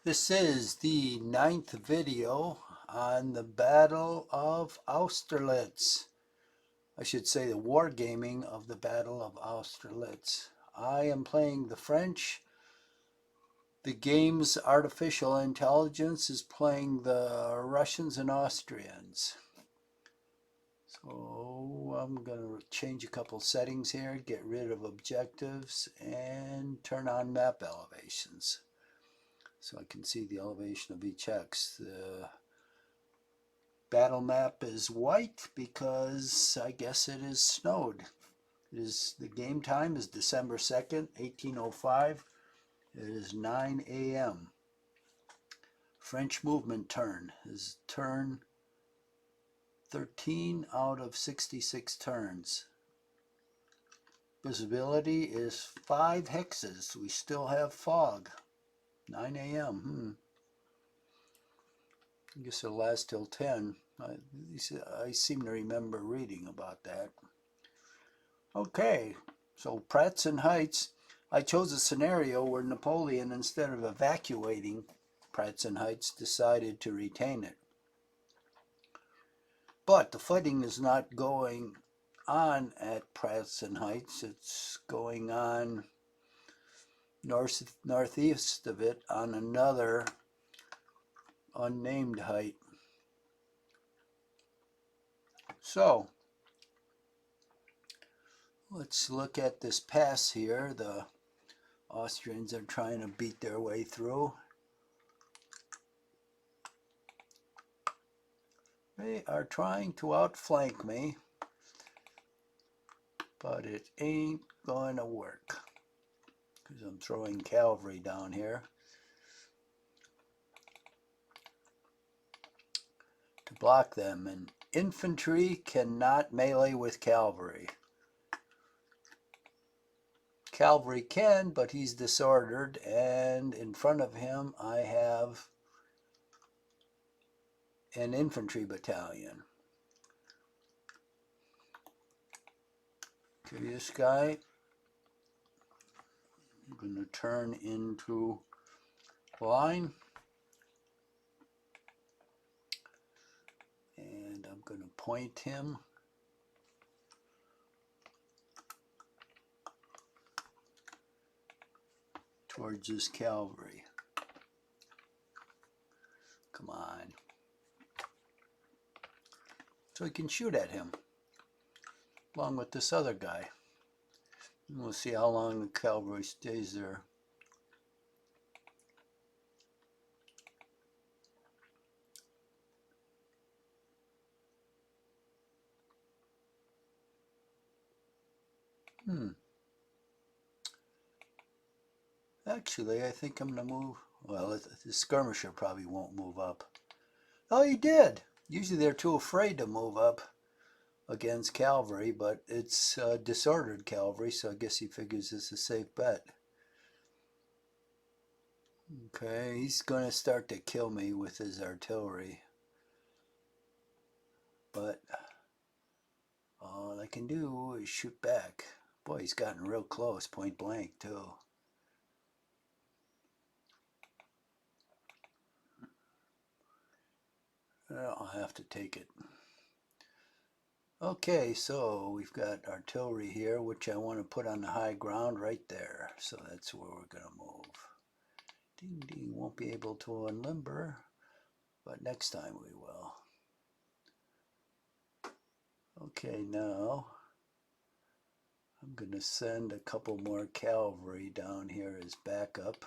This is the 9th video on the Battle of Austerlitz. I should say the wargaming of the Battle of Austerlitz. I am playing the French. The game's artificial intelligence is playing the Russians and Austrians. So I'm going to change a couple settings here, get rid of objectives, and turn on map elevations so I can see the elevation of each hex. The battle map is white because I guess it is snowed. The game time is December 2nd, 1805. It is 9 a.m. French movement turn is turn 13 out of 66 turns. Visibility is 5 hexes. We still have fog. 9 a.m. I guess it'll last till 10. I seem to remember reading about that. Okay, so Pratzen Heights. I chose a scenario where Napoleon, instead of evacuating Pratzen Heights, decided to retain it. But the fighting is not going on at Pratzen Heights. It's going on northeast of it on another unnamed height. So let's look at this pass here. The Austrians are trying to beat their way through. They are trying to outflank me, but it ain't going to work because I'm throwing cavalry down here to block them, and infantry cannot melee with cavalry. Cavalry can, but he's disordered, and in front of him I have an infantry battalion. Okay, this guy I'm going to turn into line, and I'm going to point him towards this cavalry. Come on. So he can shoot at him along with this other guy. And we'll see how long the cavalry stays there. Actually, I think I'm going to move. Well, the skirmisher probably won't move up. Oh, he did. Usually they're too afraid to move up against cavalry, but it's disordered cavalry, so I guess he figures it's a safe bet. Okay, he's going to start to kill me with his artillery. But all I can do is shoot back. Boy, he's gotten real close, point blank, too. I'll have to take it. Okay, so we've got artillery here, which I want to put on the high ground right there. So that's where we're going to move. Ding ding, won't be able to unlimber, but next time we will. Okay, now I'm going to send a couple more cavalry down here as backup.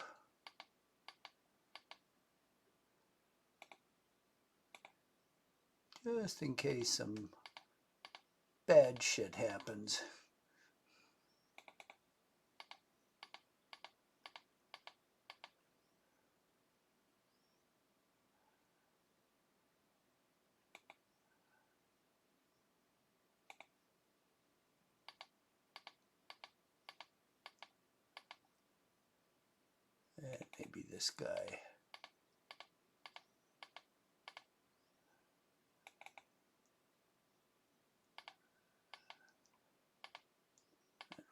Just in case some bad shit happens. And maybe this guy.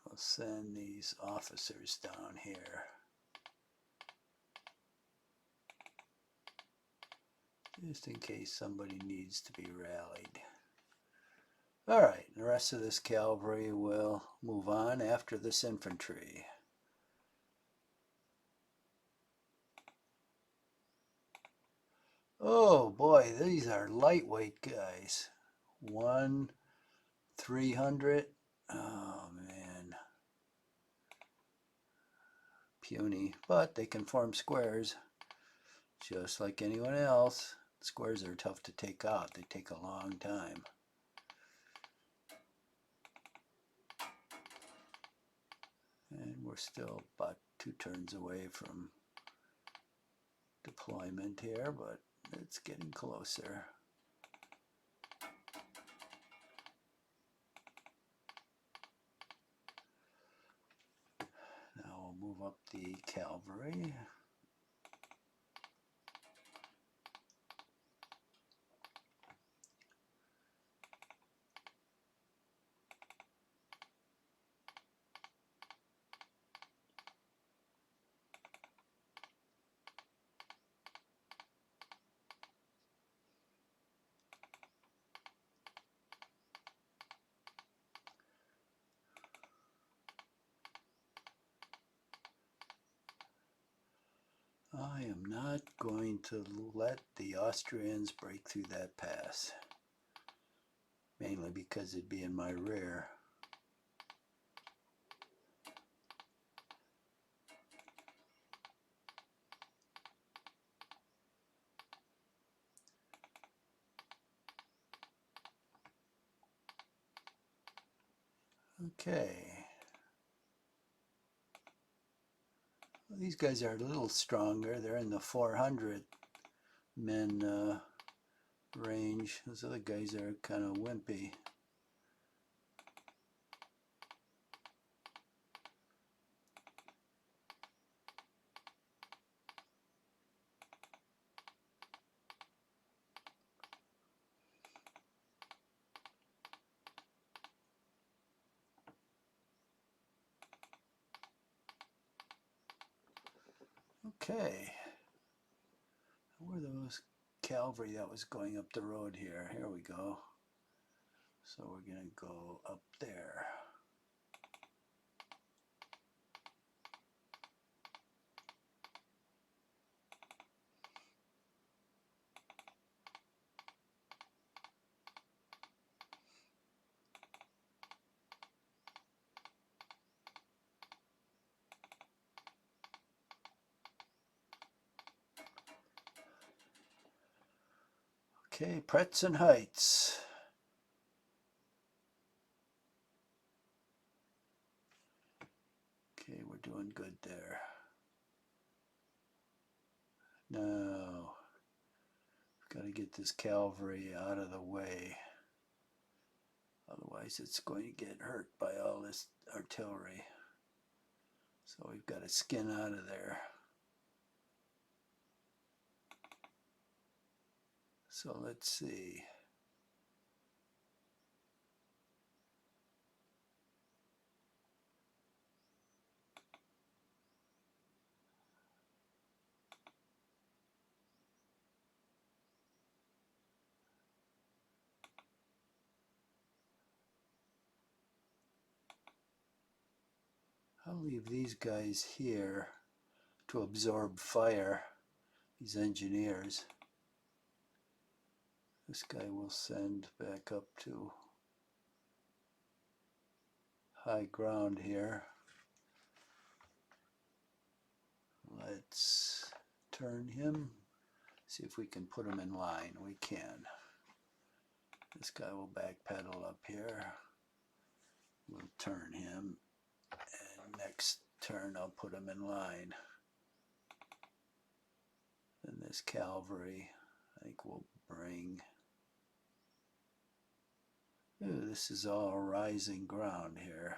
We'll send these officers down here. just in case somebody needs to be rallied. All right, the rest of this cavalry will move on after this infantry. Oh boy, these are lightweight guys. 300. Oh man, puny, but they can form squares just like anyone else. Squares are tough to take out. They take a long time. And we're still about 2 turns away from deployment here, but it's getting closer. Now we'll move up the cavalry. I am not going to let the Austrians break through that pass, mainly because it'd be in my rear. Okay. Well, these guys are a little stronger. They're in the 400 men range. Those other guys are kind of wimpy. Okay. Where are those cavalry that was going up the road here? Here we go. So we're going to go up there. Okay, Pretz Heights. Okay, we're doing good there. Now, got to get this cavalry out of the way. Otherwise, it's going to get hurt by all this artillery. So we've got to skin out of there. So let's see. I'll leave these guys here to absorb fire, these engineers. This guy will send back up to high ground here. Let's turn him, see if we can put him in line. We can. This guy will backpedal up here. We'll turn him, and next turn I'll put him in line. Then this cavalry, I think we'll bring. Ooh, this is all rising ground here.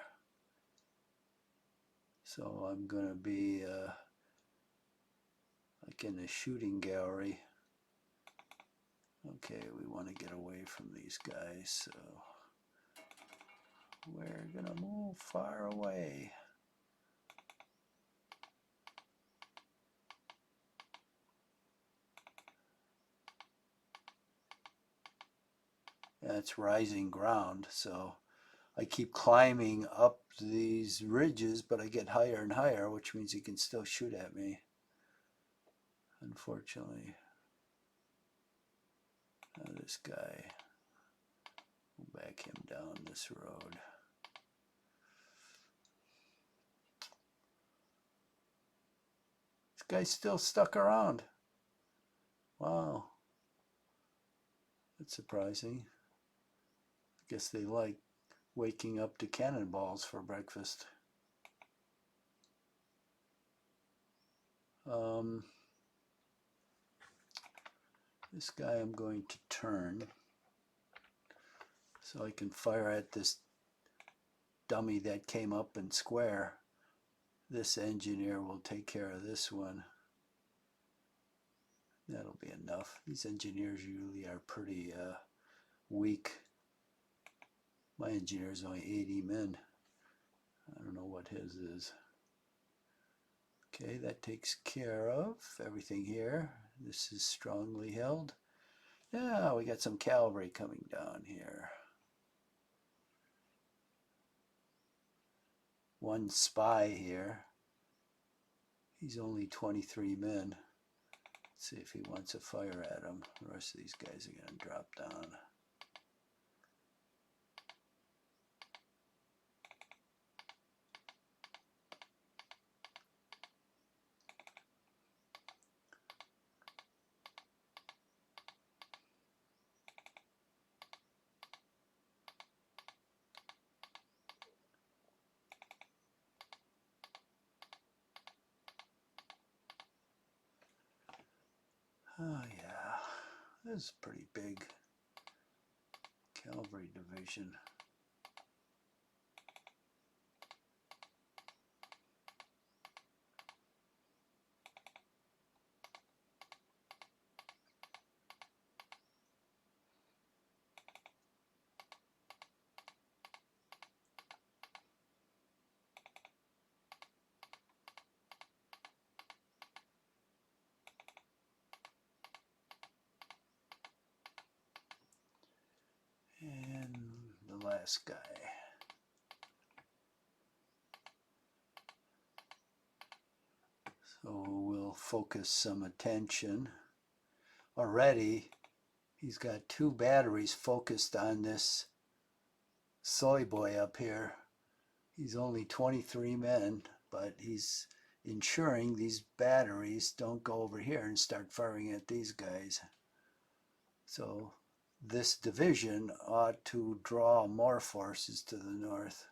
So I'm going to be like in a shooting gallery. Okay, we want to get away from these guys, so we're going to move far away. That's rising ground, so I keep climbing up these ridges, but I get higher and higher, which means he can still shoot at me, unfortunately. Now this guy, we'll back him down this road. This guy's still stuck around. Wow. That's surprising. I guess they like waking up to cannonballs for breakfast. This guy I'm going to turn so I can fire at this dummy that came up in square. This engineer will take care of this one. That'll be enough. These engineers usually are pretty weak. My engineer's only 80 men. I don't know what his is. Okay, that takes care of everything here. This is strongly held. Yeah, we got some cavalry coming down here. One spy here. He's only 23 men. Let's see if he wants to fire at him. The rest of these guys are going to drop down. Oh yeah, this is a pretty big cavalry division. And the last guy. So we'll focus some attention. Already, he's got 2 batteries focused on this soy boy up here. He's only 23 men, but he's ensuring these batteries don't go over here and start firing at these guys. So this division ought to draw more forces to the north.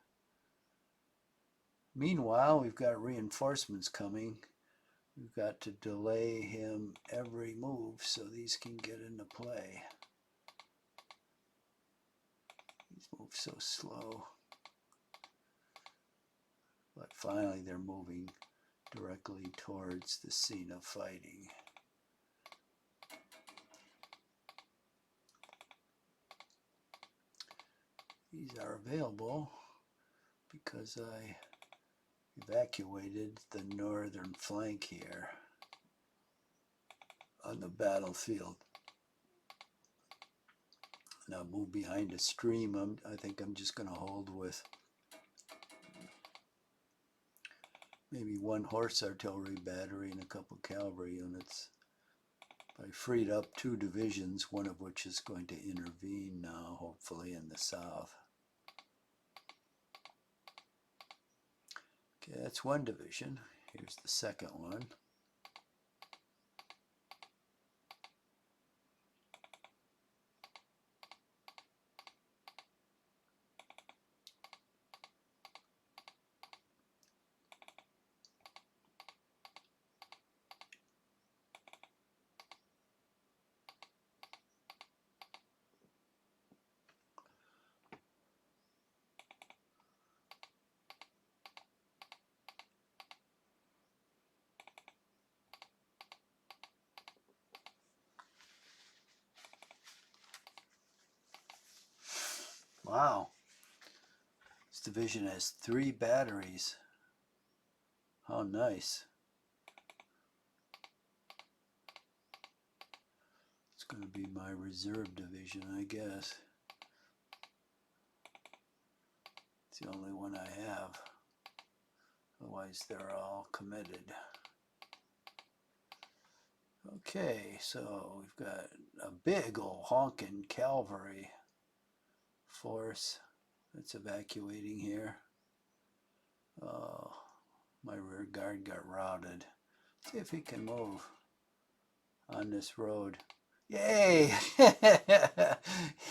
Meanwhile, we've got reinforcements coming. We've got to delay him every move so these can get into play. These move so slow. But finally they're moving directly towards the scene of fighting. These are available because I evacuated the northern flank here on the battlefield. And I'll move behind a stream. I think I'm just going to hold with maybe 1 horse artillery battery and a couple cavalry units. I freed up 2 divisions, one of which is going to intervene now, hopefully in the south. Okay, that's 1 division. Here's the second one. Wow, this division has 3 batteries. How nice. It's going to be my reserve division, I guess. the only one I have. Otherwise, they're all committed. Okay, so we've got a big old honking cavalry force that's evacuating here. Oh, my rear guard got routed. See if he can move on this road. Yay!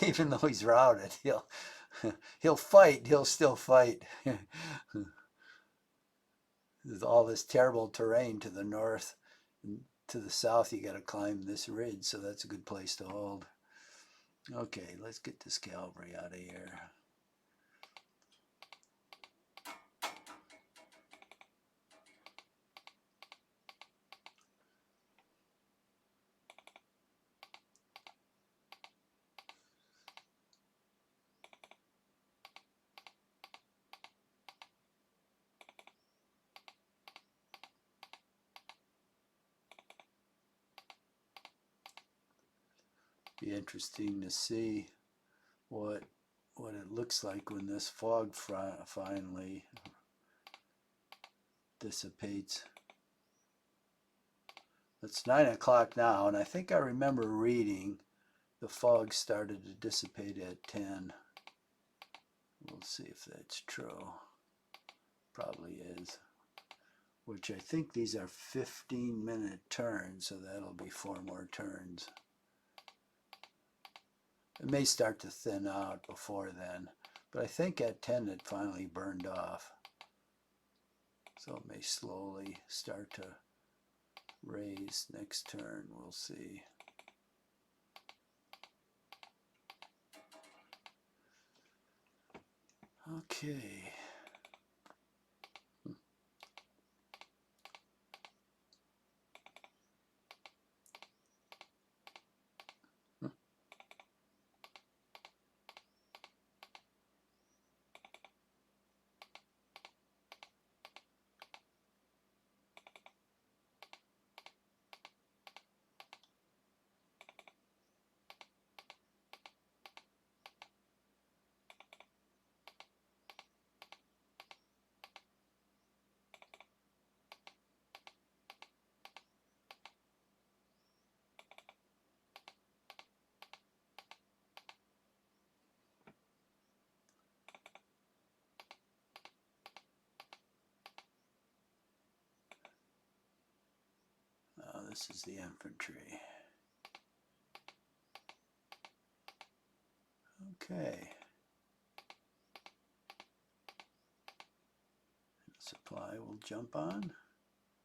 Even though he's routed, he'll fight. He'll still fight. There's all this terrible terrain to the north. And to the south, you got to climb this ridge, so that's a good place to hold. Okay, let's get this cavalry out of here. Be interesting to see what it looks like when this fog finally dissipates. It's 9 o'clock now, and I think I remember reading the fog started to dissipate at 10. We'll see if that's true. Probably is. Which I think these are 15-minute turns, so that'll be 4 more turns. It may start to thin out before then, but I think at 10 it finally burned off. So it may slowly start to raise next turn. We'll see. Okay. This is the infantry. Okay. Supply will jump on.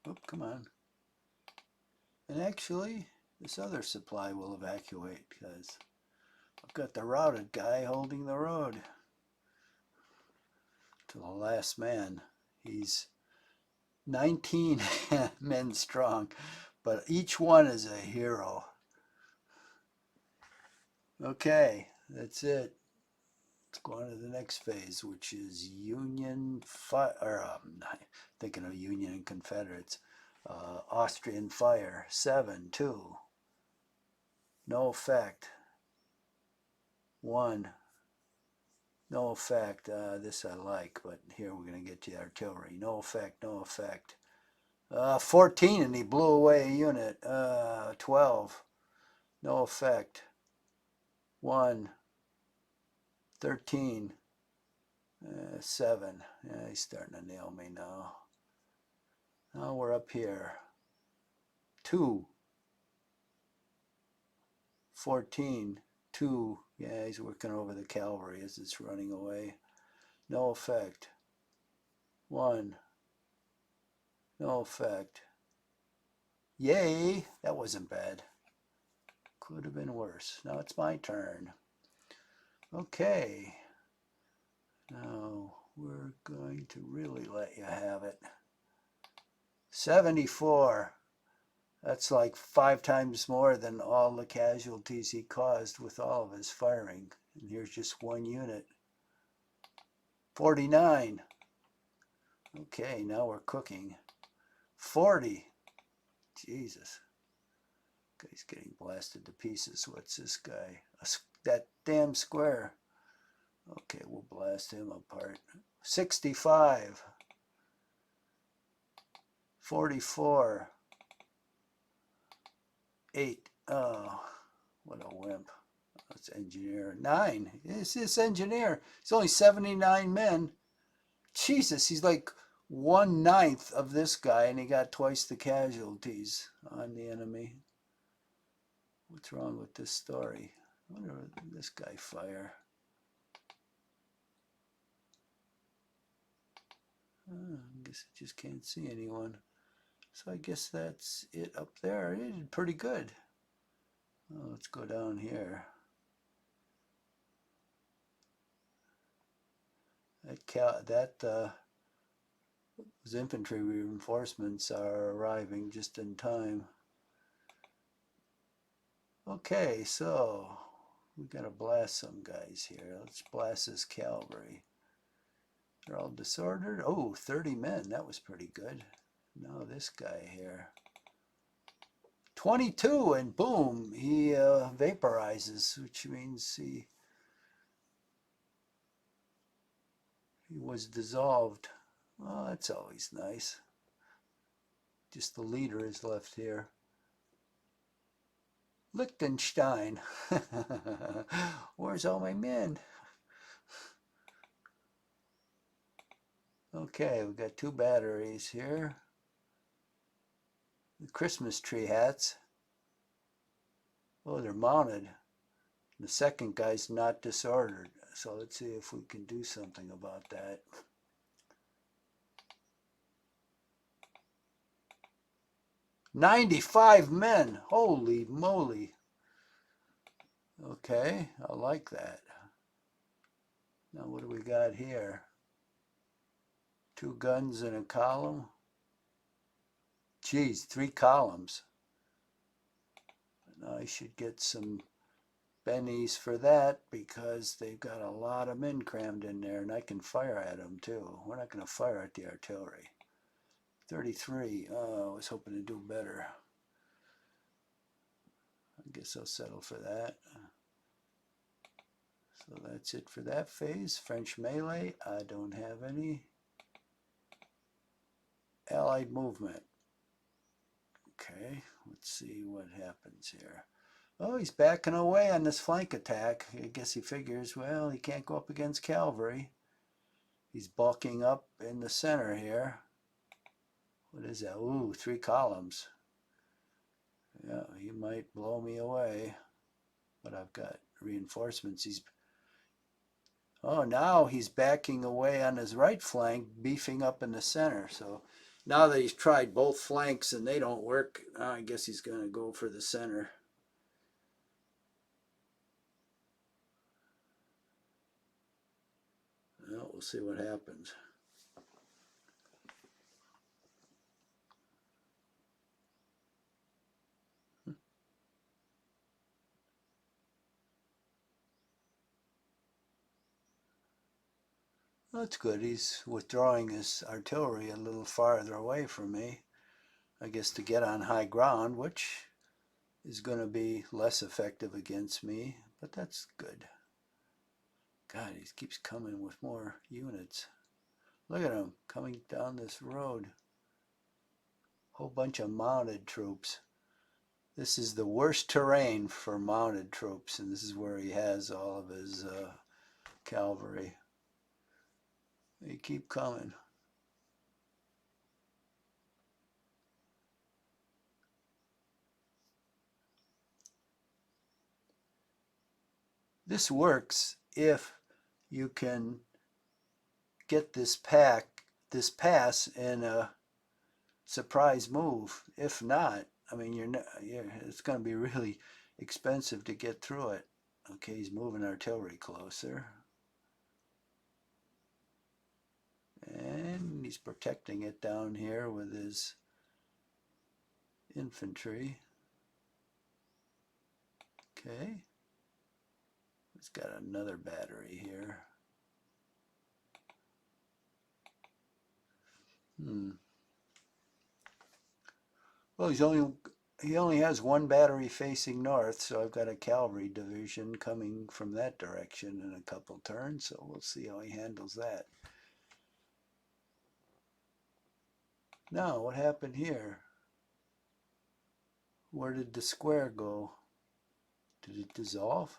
Oop, come on. And actually, this other supply will evacuate because I've got the routed guy holding the road to the last man. He's 19 men strong, but each one is a hero. Okay, that's it. Let's go on to the next phase, which is Union fire. Thinking of Union and Confederates. Austrian fire. 7-2. No effect. 1. No effect. This I like, but here we're going to get to the artillery. No effect. No effect. 14, and he blew away a unit. 12. No effect. 1. 13. 7. Yeah, he's starting to nail me now. Now we're up here. 2. 14. 2. Yeah, he's working over the cavalry as it's running away. No effect. 1. No effect. Yay! That wasn't bad. Could have been worse. Now it's my turn. Okay. Now we're going to really let you have it. 74. That's like 5 times more than all the casualties he caused with all of his firing. And here's just 1 unit. 49. Okay, now we're cooking. 40. Jesus. Guy's getting blasted to pieces. What's this guy? That damn square. Okay, we'll blast him apart. 65, 44, 8. Oh, what a wimp. That's engineer. 9. It's this engineer. He's only 79 men. Jesus, he's like 1/9 of this guy, and he got twice the casualties on the enemy. What's wrong with this story? I wonder what this guy fire. I guess I just can't see anyone. So I guess that's it up there. It did pretty good. Oh, let's go down here. Those infantry reinforcements are arriving just in time. Okay, so we gotta blast some guys here. Let's blast this cavalry. They're all disordered. Oh, 30 men. That was pretty good. Now this guy here. 22, and boom, he vaporizes, which means he was dissolved. Oh, that's always nice. Just the leader is left here. Liechtenstein. Where's all my men? Okay, we've got 2 batteries here. The Christmas tree hats. Oh, they're mounted. The second guy's not disordered. So let's see if we can do something about that. "95 men. Holy moly. Okay, I like that. Now what do we got here? 2 guns in a column. Geez, 3 columns. Now I should get some bennies for that because they've got a lot of men crammed in there, and I can fire at them too. We're not going to fire at the artillery. 33. Oh, I was hoping to do better. I guess I'll settle for that. So that's it for that phase. French melee, I don't have any. Allied movement. Okay, let's see what happens here. Oh, he's backing away on this flank attack. I guess he figures, well, he can't go up against cavalry. He's bulking up in the center here. What is that? Ooh, 3 columns. Yeah, he might blow me away. But I've got reinforcements. Oh, now he's backing away on his right flank, beefing up in the center. So now that he's tried both flanks and they don't work, I guess he's going to go for the center. Well, we'll see what happens. That's good. He's withdrawing his artillery a little farther away from me. I guess to get on high ground, which is going to be less effective against me, but that's good. God, he keeps coming with more units. Look at him coming down this road. Whole bunch of mounted troops. This is the worst terrain for mounted troops, and this is where he has all of his cavalry. They keep coming. This works if you can get this pass in a surprise move. If not, I mean, it's going to be really expensive to get through it. Okay, he's moving artillery closer. And he's protecting it down here with his infantry. Okay. He's got another battery here. Well, he only has 1 battery facing north, so I've got a cavalry division coming from that direction in a couple turns, so we'll see how he handles that. Now, what happened here? Where did the square go? Did it dissolve?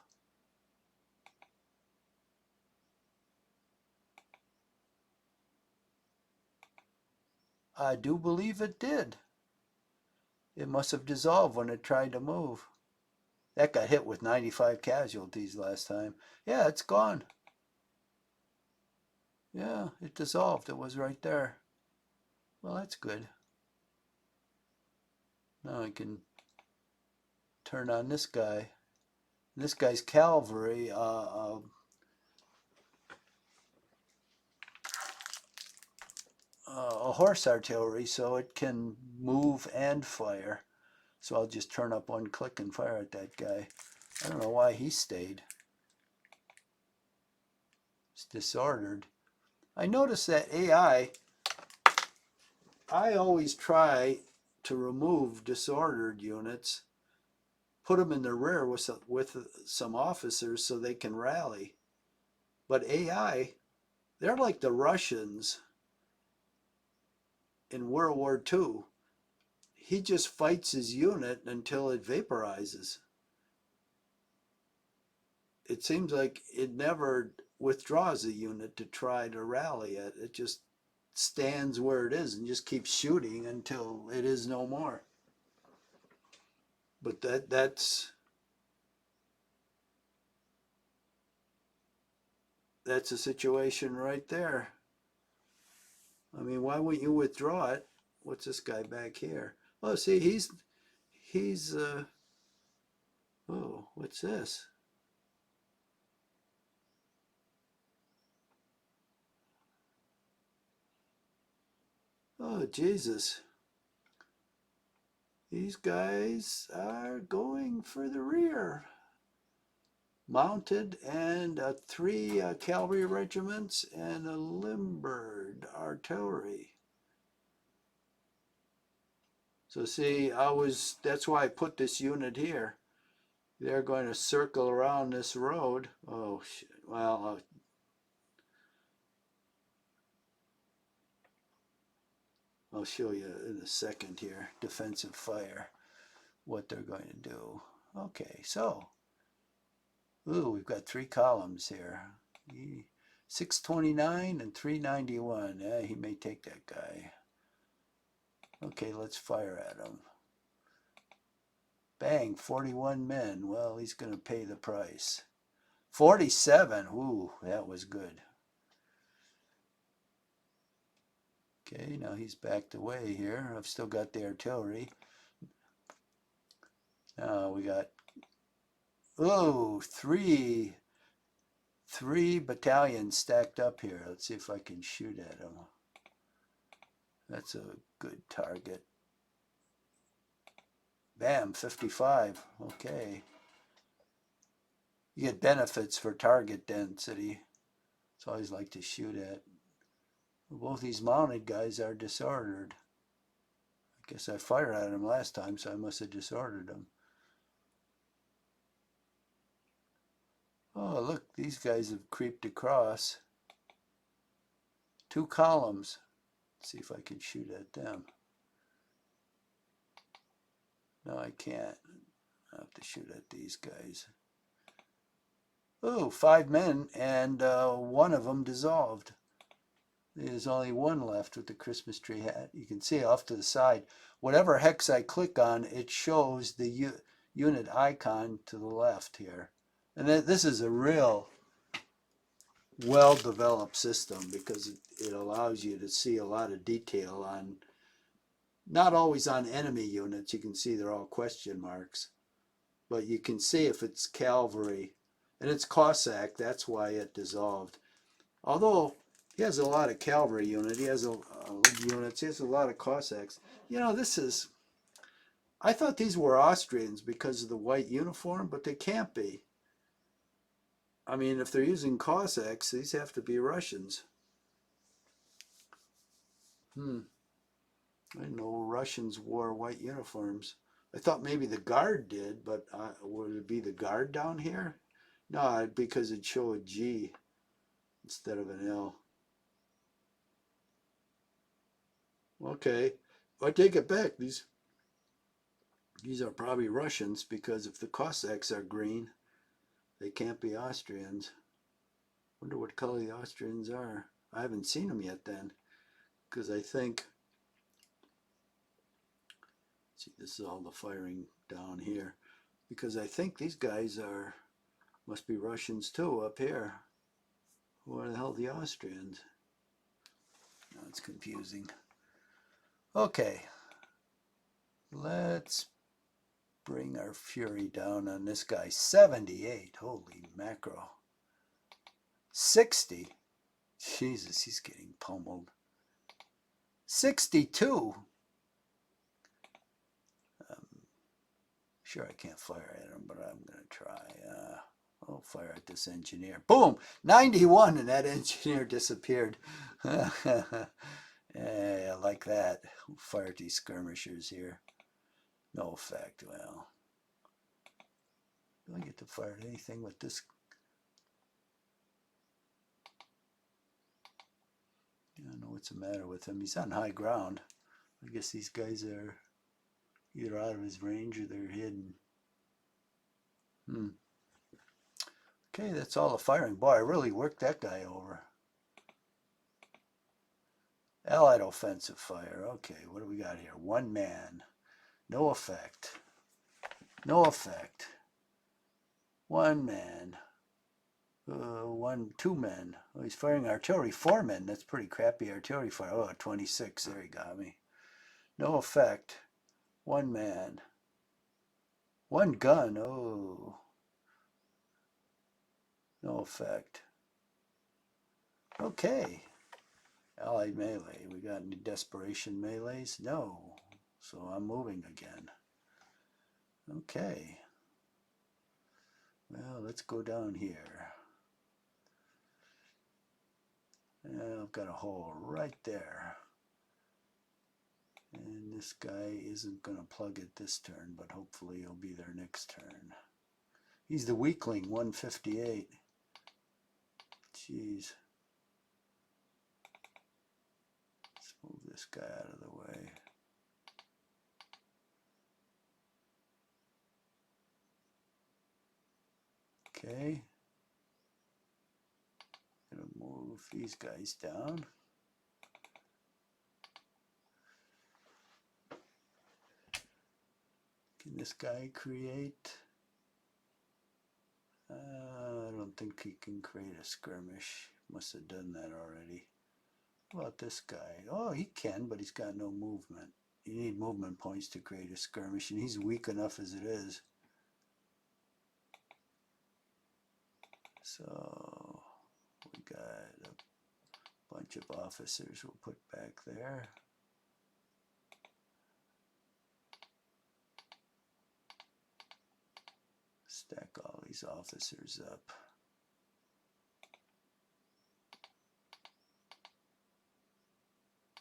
I do believe it did. It must have dissolved when it tried to move. That got hit with 95 casualties last time. Yeah, it's gone. Yeah, it dissolved. It was right there. Well, that's good. Now I can turn on this guy. This guy's cavalry, a horse artillery, so it can move and fire. So I'll just turn up one click and fire at that guy. I don't know why he stayed. It's disordered. I noticed that AI, I always try to remove disordered units, put them in the rear with some officers so they can rally. But AI, they're like the Russians in World War II. He just fights his unit until it vaporizes. It seems like it never withdraws a unit to try to rally it. It just stands where it is and just keeps shooting until it is no more. But that's a situation right there. I mean, why wouldn't you withdraw it? What's this guy back here? Oh, see, he's oh, what's this? Oh, Jesus. These guys are going for the rear. Mounted and 3 cavalry regiments and a Limburg artillery. So see, that's why I put this unit here. They're going to circle around this road. Oh, well, I'll show you in a second here, defensive fire, what they're going to do. Okay, so, ooh, we've got 3 columns here. 629 and 391. Yeah, he may take that guy. Okay, let's fire at him. Bang, 41 men. Well, he's going to pay the price. 47. Ooh, that was good. Okay, now he's backed away here. I've still got the artillery. Now we got, oh, three battalions stacked up here. Let's see if I can shoot at them. That's a good target. Bam, 55. Okay. You get benefits for target density. That's always like to shoot at. Both these mounted guys are disordered. I guess I fired at them last time, so I must have disordered them. Oh, look, these guys have creeped across. 2 columns. Let's see if I can shoot at them. No, I can't. I have to shoot at these guys. Oh, 5 men, and one of them dissolved. There's only one left with the Christmas tree hat. You can see off to the side. Whatever hex I click on, it shows the unit icon to the left here. And this is a real well-developed system because it allows you to see a lot of detail on, not always on enemy units. You can see they're all question marks. But you can see if it's cavalry. And it's Cossack, that's why it dissolved. Although he has a lot of cavalry units, he has a lot of Cossacks. You know, I thought these were Austrians because of the white uniform, but they can't be. I mean, if they're using Cossacks, these have to be Russians. I didn't know Russians wore white uniforms. I thought maybe the Guard did, but would it be the Guard down here? No, because it'd show a G instead of an L. Okay, I take it back. These are probably Russians, because if the Cossacks are green, they can't be Austrians. Wonder what color the Austrians are. I haven't seen them yet then, because I think, see, this is all the firing down here, because I think these guys must be Russians too up here. Who are the hell the Austrians? Now it's confusing. Okay, let's bring our fury down on this guy. 78, holy mackerel. 60, Jesus, he's getting pummeled. 62. Sure, I can't fire at him, but I'm going to try. I'll fire at this engineer. Boom! 91, and that engineer disappeared. Yeah, I like that. We'll fire at these skirmishers here. No effect. Well, do I get to fire at anything with this? I don't know what's the matter with him. He's on high ground. I guess these guys are either out of his range or they're hidden. Okay, that's all the firing. Boy, I really worked that guy over. Allied offensive fire. Okay, what do we got here? One man. No effect. No effect. One man. Two men. Oh, he's firing artillery. 4 men. That's pretty crappy artillery fire. Oh, 26. There he got me. No effect. One man. One gun. Oh. No effect. Okay. Allied melee. We got any desperation melees? No. So I'm moving again. Okay. Well, let's go down here. I've got a hole right there. And this guy isn't going to plug it this turn, but hopefully he'll be there next turn. He's the weakling, 158. Jeez. Let's move this guy out of the way. Okay. Gonna move these guys down. Can this guy create? I don't think he can create a skirmish. Must have done that already. What about this guy? Oh, he can, but he's got no movement. You need movement points to create a skirmish, and he's weak enough as it is. So we got a bunch of officers we'll put back there. Stack all these officers up.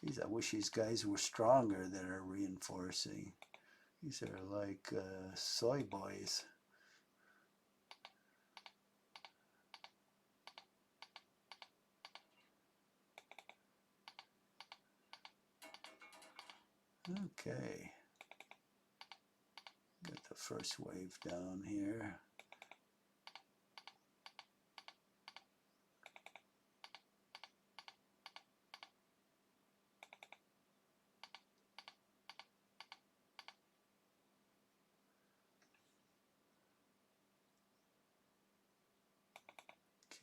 Geez, I wish these guys were stronger that are reinforcing. These are like soy boys. Okay. Got the first wave down here.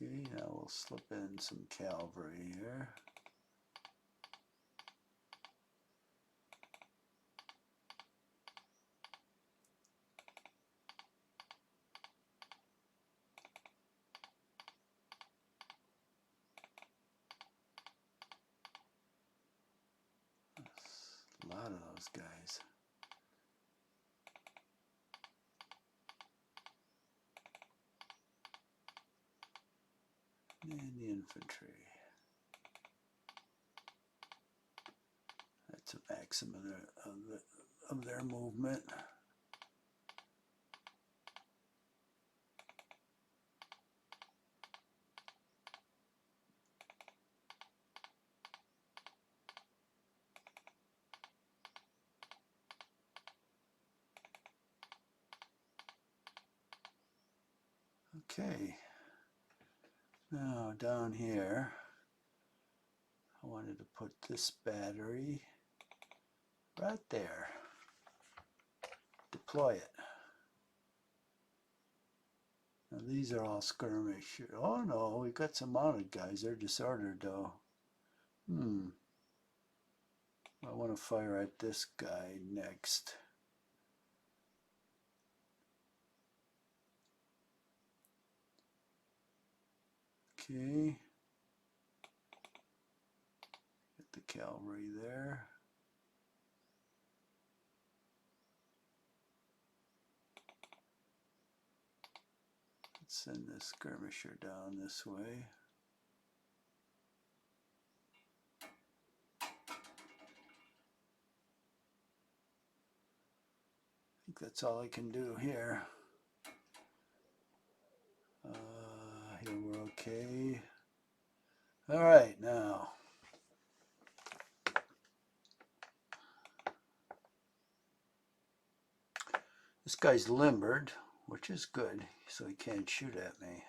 Okay, now we'll slip in some cavalry here. A lot of those guys. And the infantry. That's a maximum of their movement. Okay, now down here I wanted to put this battery right there. Deploy it. Now these are all skirmish. Oh no, we got some mounted guys. They're disordered though. I want to fire at this guy next. Okay. Get the cavalry there. Let's send this skirmisher down this way. I think that's all I can do here. Here we're okay. All right, now. This guy's limbered, which is good, so he can't shoot at me.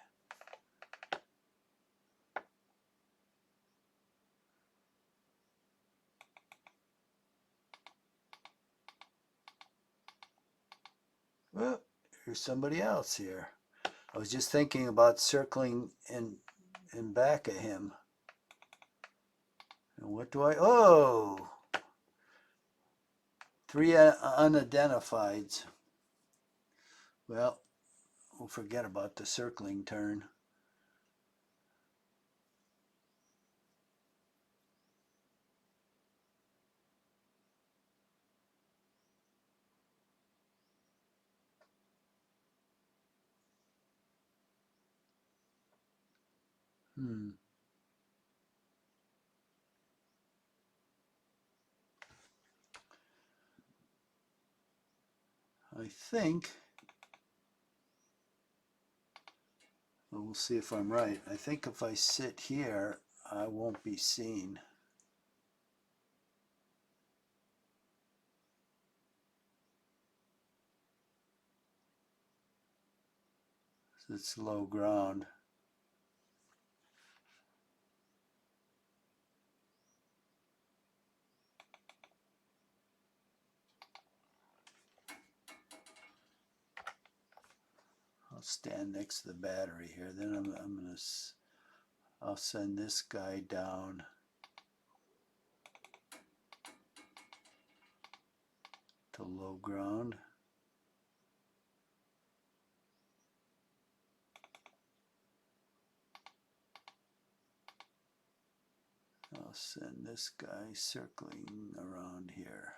Well, here's somebody else here. I was just thinking about circling in back of him. And what do I... Oh! 3 unidentifieds. Well, we'll forget about the circling turn. I think, well, we'll see if I'm right. I think if I sit here, I won't be seen. It's low ground. I'll stand next to the battery here. Then I'll send this guy down to low ground. I'll send this guy circling around here.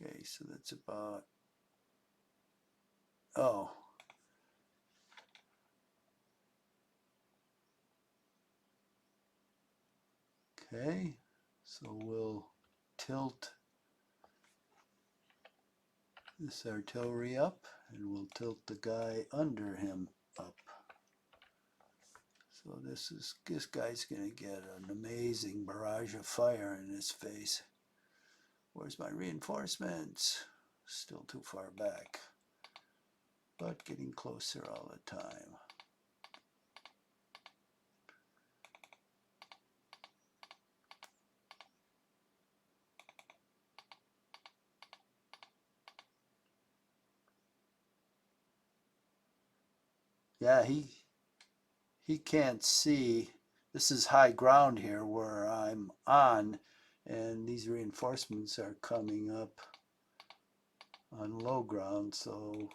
Okay, so that's about... Oh. Okay, so we'll tilt this artillery up, and we'll tilt the guy under him up. So this guy's gonna get an amazing barrage of fire in his face. Where's my reinforcements? Still too far back, but getting closer all the time. Yeah, he can't see. This is high ground here where I'm on, and these reinforcements are coming up on low ground, so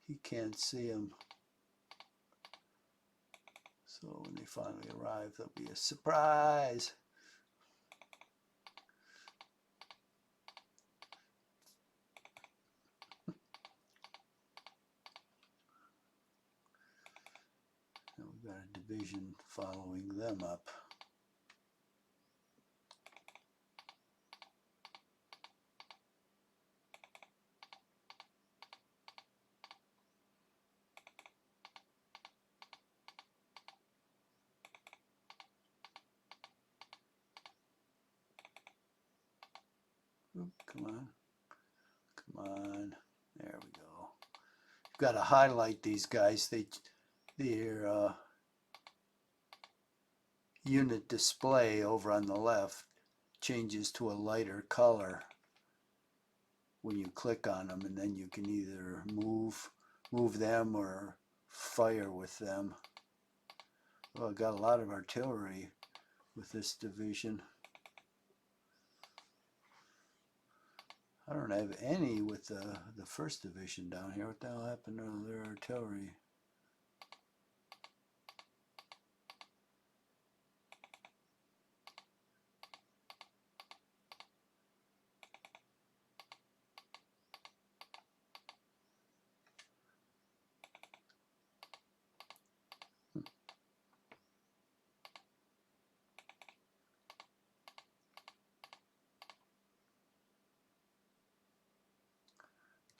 he can't see them. So when they finally arrive, there'll be a surprise. And we've got a division following them up. Oop, come on. Come on. There we go. got to highlight these guys. Their unit display over on the left changes to a lighter color when you click on them, and then you can either move them or fire with them. Well, I got a lot of artillery with this division. I don't have any with the first division down here. What the hell happened to their artillery?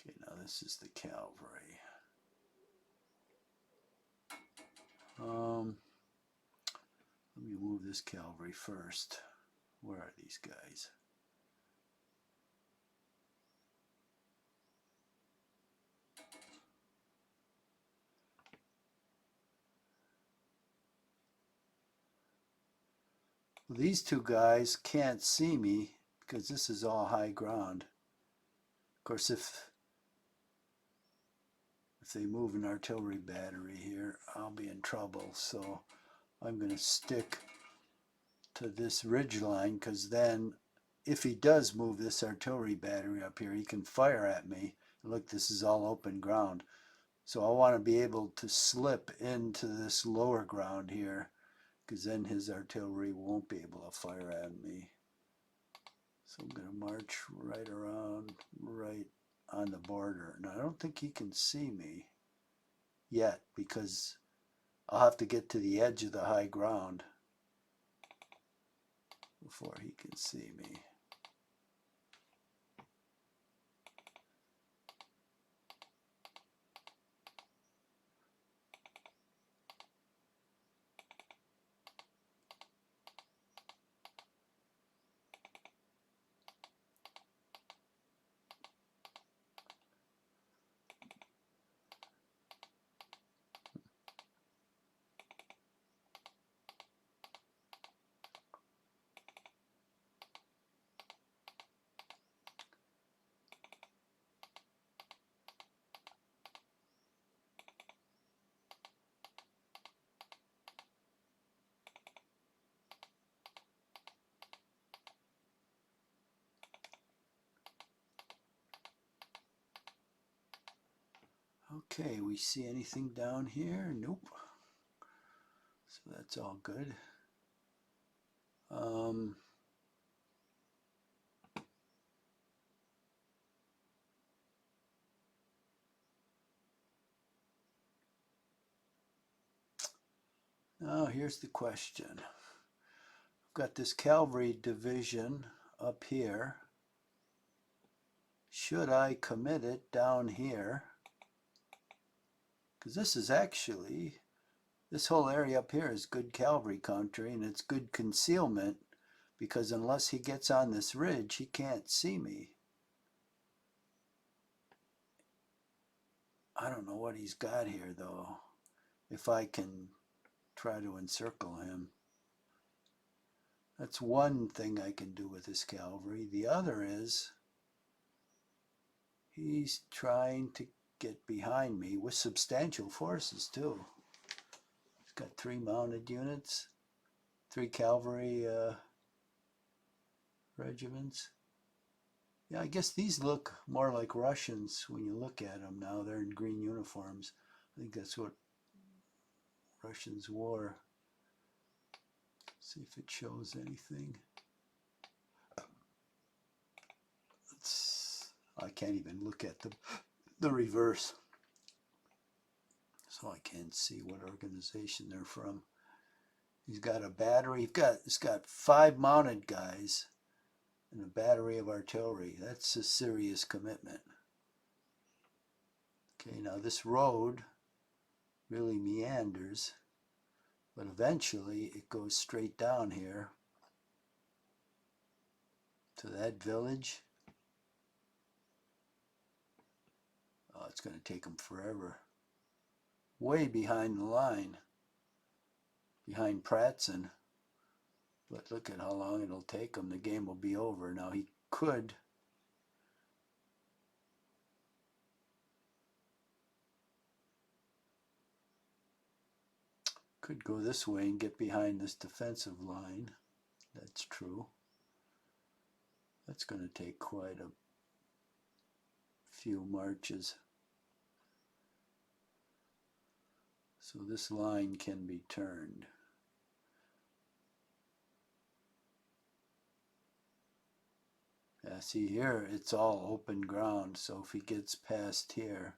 Okay, now this is the cavalry. Let me move this cavalry first. Where are these guys? Well, these two guys can't see me because this is all high ground. Of course, if they move an artillery battery here, I'll be in trouble. So I'm going to stick to this ridge line, because then if he does move this artillery battery up here, he can fire at me. Look, this is all open ground. So I want to be able to slip into this lower ground here, because then his artillery won't be able to fire at me. So I'm going to march right around, right on the border. Now, I don't think he can see me yet, because I'll have to get to the edge of the high ground before he can see me. Okay, we see anything down here? Nope. So that's all good. Now here's the question. I've got this cavalry division up here. Should I commit it down here? Because this is actually, this whole area up here is good cavalry country, and it's good concealment, because unless he gets on this ridge, he can't see me. I don't know what he's got here, though, if I can try to encircle him. That's one thing I can do with this cavalry. The other is he's trying to get behind me with substantial forces, too. He's got 3 mounted units, 3 cavalry regiments. Yeah, I guess these look more like Russians when you look at them now. They're in green uniforms. I think that's what Russians wore. Let's see if it shows anything. I can't even look at the reverse, so I can't see what organization they're from. He's got a battery. He's got 5 mounted guys and a battery of artillery. That's a serious commitment. Okay, now this road really meanders, but eventually it goes straight down here to that village. it's going to take them forever. Way behind the line, behind Pratzen. But look at how long it'll take him. The game will be over. Now he could go this way and get behind this defensive line. That's true. That's going to take quite a few marches. So this line can be turned. Yeah, see here, it's all open ground, so if he gets past here,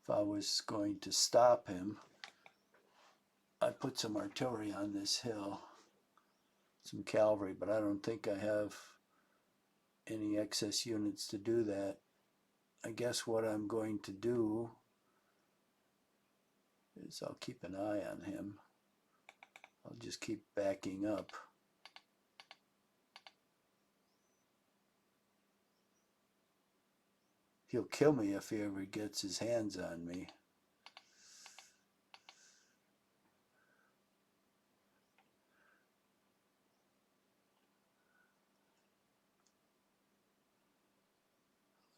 if I was going to stop him, I'd put some artillery on this hill, some cavalry, but I don't think I have any excess units to do that. I guess what I'm going to do is I'll keep an eye on him. I'll just keep backing up. He'll kill me if he ever gets his hands on me.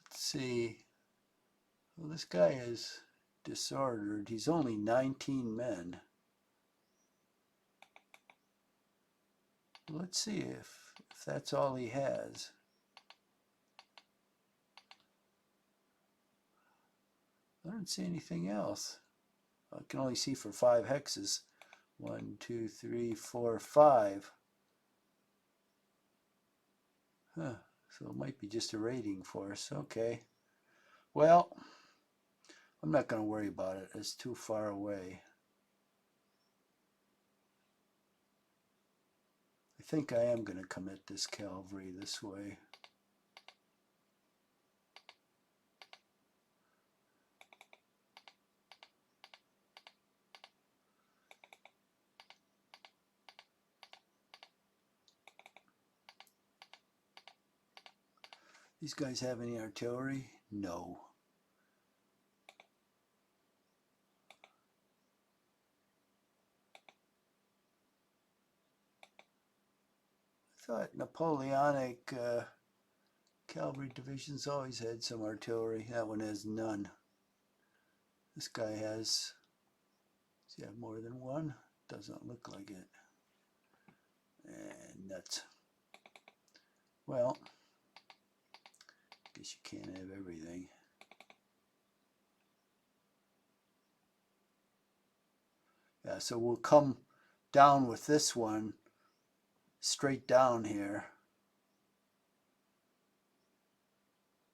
Let's see. Well, this guy is disordered. He's only 19 men. Let's see if that's all he has. I don't see anything else. I can only see for 5 hexes. 1, 2, 3, 4, 5. Huh. So it might be just a raiding force. Okay. Well, I'm not going to worry about it. It's too far away. I think I am going to commit this cavalry this way. These guys have any artillery? No. I thought Napoleonic cavalry divisions always had some artillery. That one has none. This guy has, does he have more than one? Doesn't look like it. And nuts. Well, guess you can't have everything. Yeah, so we'll come down with this one straight down here.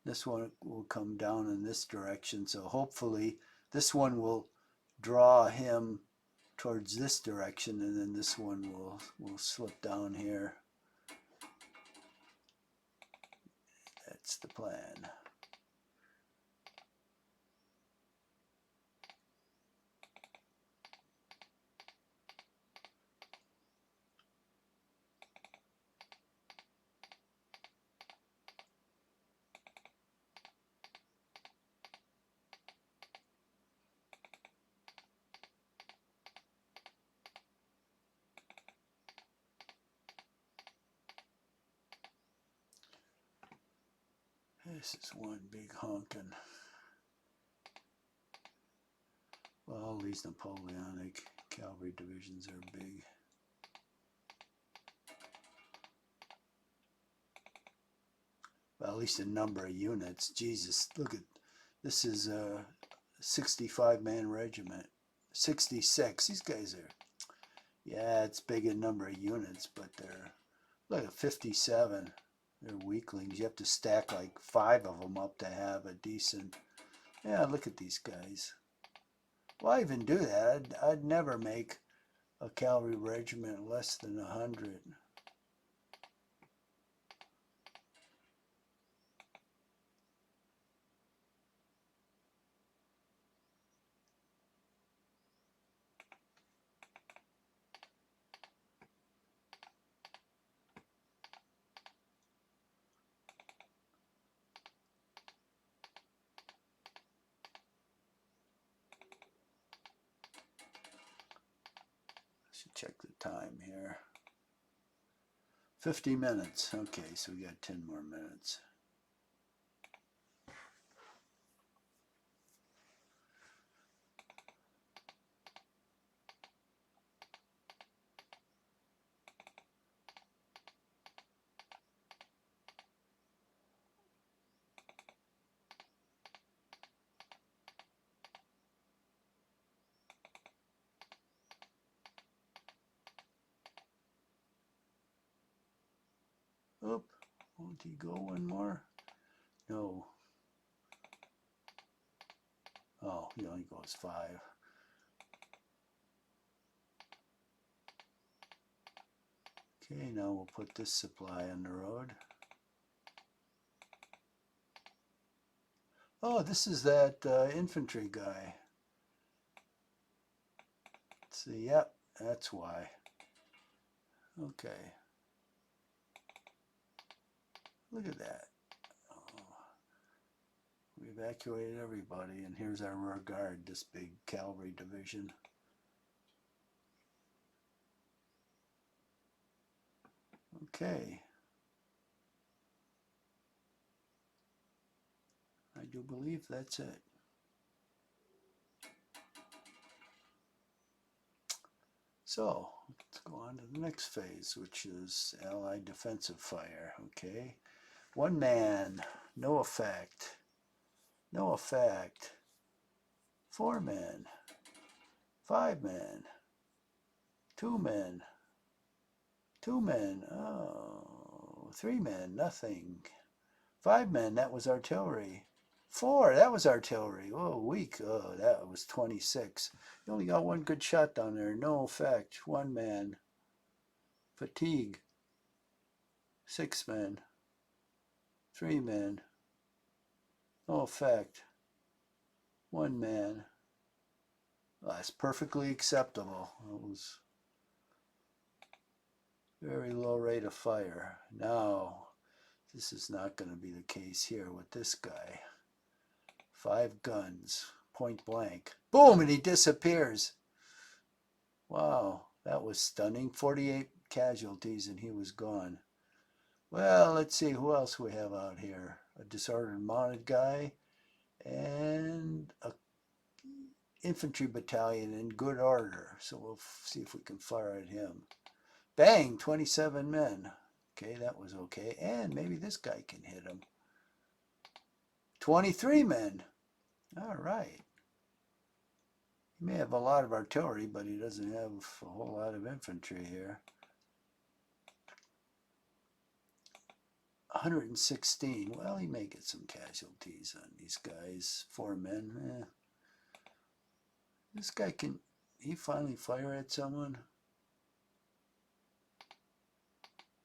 This one will come down in this direction, so hopefully this one will draw him towards this direction, and then this one will slip down here. That's the plan. This is one big honkin'. Well, all these Napoleonic cavalry divisions are big. Well, at least a number of units. Jesus, look at this is a 65-man regiment. 66. These guys are, yeah, it's big in number of units, but they're, look at 57. They're weaklings. You have to stack like 5 of them up to have a decent, yeah, look at these guys. Why even do that? I'd never make a cavalry regiment less than 100. Should check the time here. 50 minutes. Okay, so we got 10 more minutes. Oop, won't he go one more? No. Oh, he only goes 5. Okay, now we'll put this supply on the road. Oh, this is that infantry guy. Let's see, yep, that's why. Okay. Look at that. Oh, we evacuated everybody, and here's our rear guard, this big cavalry division. Okay. I do believe that's it. So, let's go on to the next phase, which is Allied defensive fire. Okay. 1 man, no effect. No effect. 4 men. 5 men. 2 men. 2 men. Oh, 3 men, nothing. 5 men, that was artillery. 4, that was artillery. Oh, weak. Oh, that was 26. You only got 1 good shot down there. No effect. 1 man. Fatigue. 6 men. 3 men. No effect. 1 man. Well, that's perfectly acceptable. It was very low rate of fire. Now, this is not going to be the case here with this guy. 5 guns, point blank. Boom, and he disappears. Wow, that was stunning. 48 casualties and he was gone. Well, let's see who else we have out here. A disordered mounted guy and a infantry battalion in good order. So we'll see if we can fire at him. Bang, 27 men. Okay, that was okay. And maybe this guy can hit him. 23 men. All right. He may have a lot of artillery, but he doesn't have a whole lot of infantry here. 116. Well, he may get some casualties on these guys. 4 men. This guy can he finally fire at someone?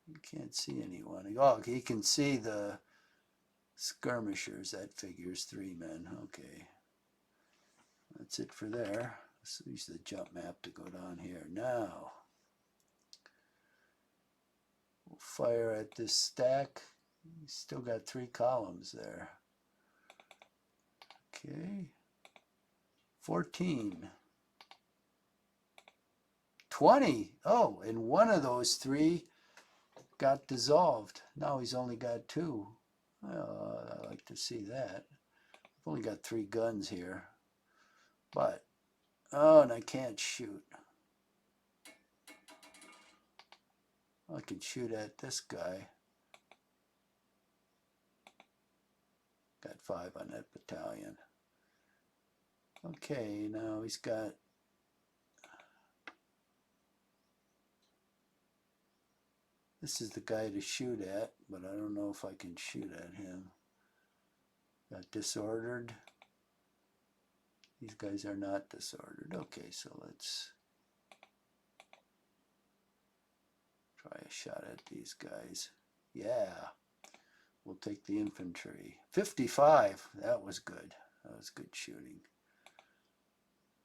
You can't see anyone. Oh, he can see the skirmishers. That figures 3 men. Okay. That's it for there. Let's use the jump map to go down here. Now, we'll fire at this stack. He's still got 3 columns there. Okay. 14. 20. Oh, and one of those 3 got dissolved. Now he's only got 2. Well, I like to see that. I've only got 3 guns here. But, oh, and I can't shoot. I can shoot at this guy. Got 5 on that battalion. Okay, now he's got this is the guy to shoot at, but I don't know if I can shoot at him. Got disordered. These guys are not disordered. Okay, so let's try a shot at these guys. Yeah, we'll take the infantry. 55, that was good. That was good shooting.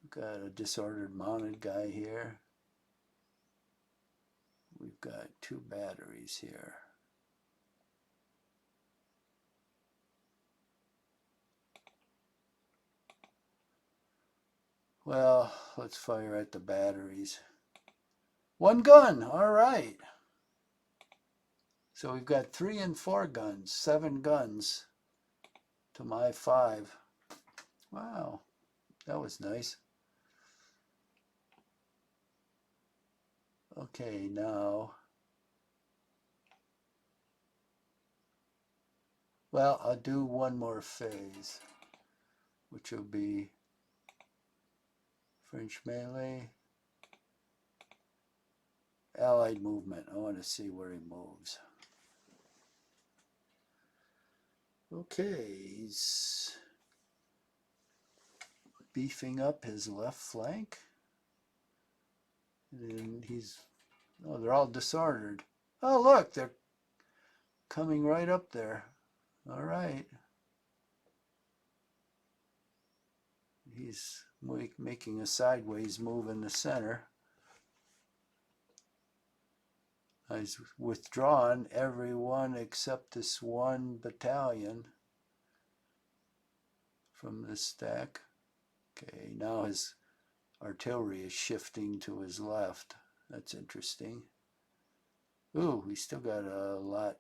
We've got a disordered mounted guy here. We've got 2 batteries here. Well, let's fire at the batteries. One gun, all right. So we've got 3 and 4 guns, 7 guns to my 5. Wow, that was nice. Okay, now, well, I'll do one more phase, which will be French melee, Allied movement. I want to see where he moves. Okay, he's beefing up his left flank. And he's, oh, they're all disordered. Oh, look, they're coming right up there. All right. He's making a sideways move in the center. He's withdrawn everyone except this one battalion from the stack. Okay, now his artillery is shifting to his left. That's interesting. Ooh, he's still got a lot.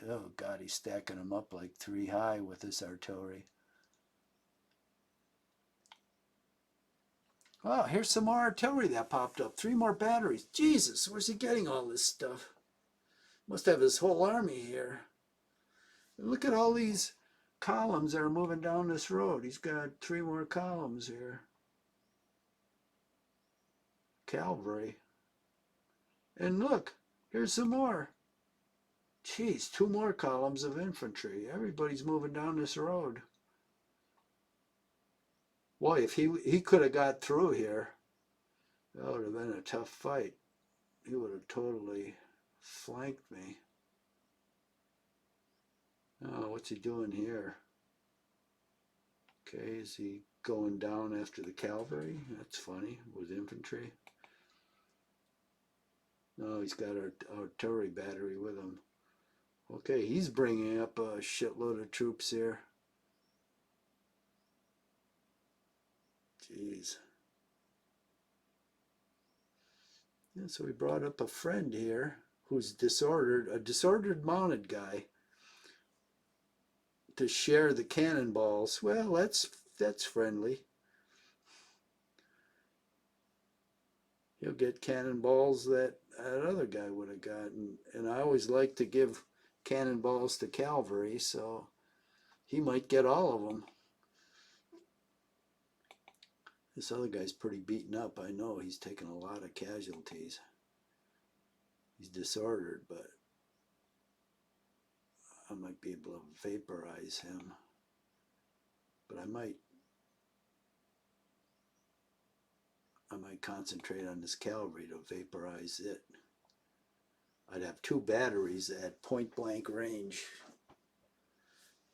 Oh God, he's stacking them up like 3 high with this artillery. Oh, here's some more artillery that popped up. 3 more batteries. Jesus, where's he getting all this stuff? Must have his whole army here. Look at all these columns that are moving down this road. He's got 3 more columns here. Cavalry. And look, here's some more. Jeez, 2 more columns of infantry. Everybody's moving down this road. Boy, if he could have got through here, that would have been a tough fight. He would have totally flanked me. Oh, what's he doing here? Okay, is he going down after the cavalry? That's funny, with infantry. No, he's got an artillery battery with him. Okay, he's bringing up a shitload of troops here. Jeez. Yeah, so we brought up a friend here who's disordered, a disordered mounted guy, to share the cannonballs. Well, that's friendly. He'll get cannonballs that other guy would have gotten. And I always like to give cannonballs to cavalry, so he might get all of them. This other guy's pretty beaten up. I know he's taken a lot of casualties. He's disordered, but I might be able to vaporize him. But I might concentrate on this cavalry to vaporize it. I'd have 2 batteries at point blank range.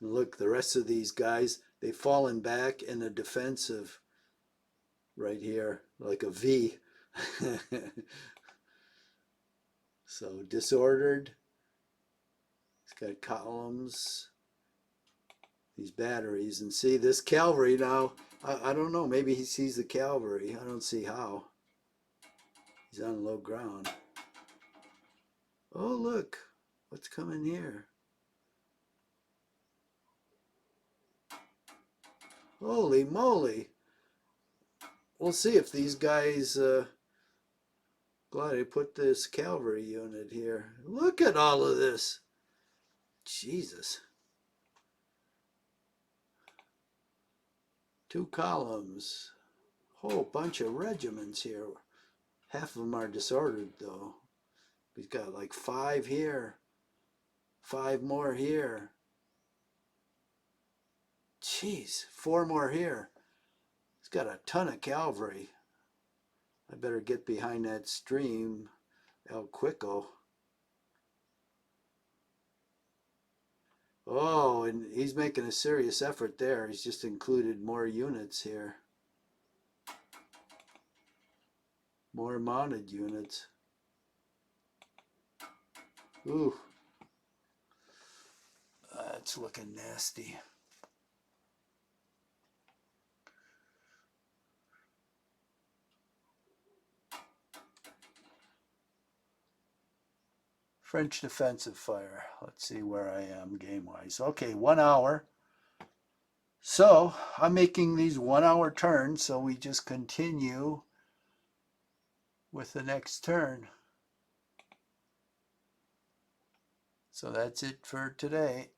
And look, the rest of these guys, they've fallen back in a defensive right here, like a V. So disordered. He's got columns, these batteries, and see this cavalry now. I don't know, maybe he sees the cavalry. I don't see how. He's on low ground. Oh, look, what's coming here? Holy moly. We'll see if these guys, glad I put this cavalry unit here. Look at all of this. Jesus. 2 columns. Whole bunch of regiments here. Half of them are disordered though. He's got like 5 here. 5 more here. Jeez, 4 more here. He's got a ton of cavalry. I better get behind that stream, El Quico. Oh, and he's making a serious effort there. He's just included more units here. More mounted units. Ooh. That's looking nasty. French defensive fire. Let's see where I am game-wise. Okay, 1 hour. So I'm making these 1 hour turns, so we just continue with the next turn. So that's it for today.